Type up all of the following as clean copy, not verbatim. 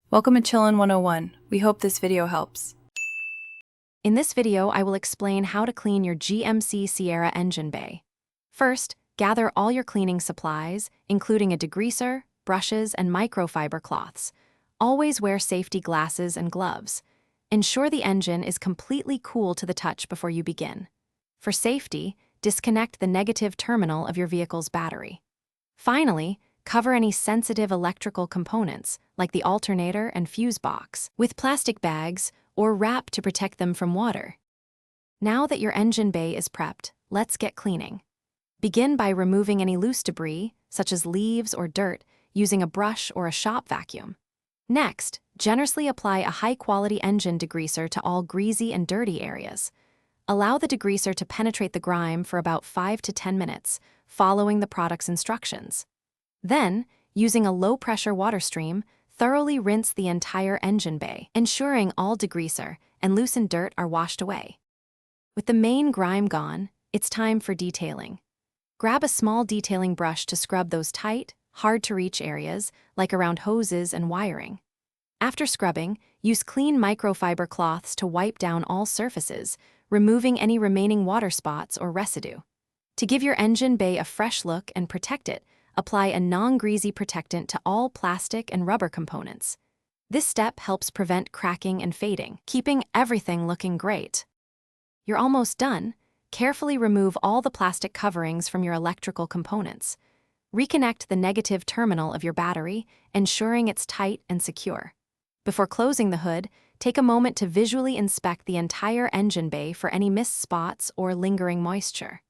Welcome to Chillin' 101. We hope this video helps. In this video, I will explain how to clean your GMC Sierra engine bay. First, gather all your cleaning supplies, including a degreaser, brushes, and microfiber cloths. Always wear safety glasses and gloves. Ensure the engine is completely cool to the touch before you begin. For safety, disconnect the negative terminal of your vehicle's battery. Finally, cover any sensitive electrical components, like the alternator and fuse box, with plastic bags or wrap to protect them from water. Now that your engine bay is prepped, let's get cleaning. Begin by removing any loose debris, such as leaves or dirt, using a brush or a shop vacuum. Next, generously apply a high-quality engine degreaser to all greasy and dirty areas. Allow the degreaser to penetrate the grime for about 5 to 10 minutes, following the product's instructions. Then, using a low-pressure water stream, thoroughly rinse the entire engine bay, ensuring all degreaser and loosened dirt are washed away. With the main grime gone, it's time for detailing. Grab a small detailing brush to scrub those tight, hard-to-reach areas, like around hoses and wiring. After scrubbing, use clean microfiber cloths to wipe down all surfaces, removing any remaining water spots or residue. To give your engine bay a fresh look and protect it, apply a non-greasy protectant to all plastic and rubber components. This step helps prevent cracking and fading, keeping everything looking great. You're almost done. Carefully remove all the plastic coverings from your electrical components. Reconnect the negative terminal of your battery, ensuring it's tight and secure. Before closing the hood, take a moment to visually inspect the entire engine bay for any missed spots or lingering moisture.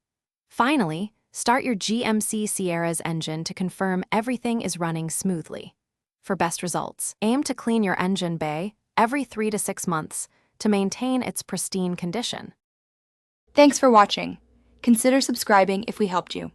Finally, start your GMC Sierra's engine to confirm everything is running smoothly. For best results, aim to clean your engine bay every 3 to 6 months to maintain its pristine condition. Thanks for watching. Consider subscribing if we helped you.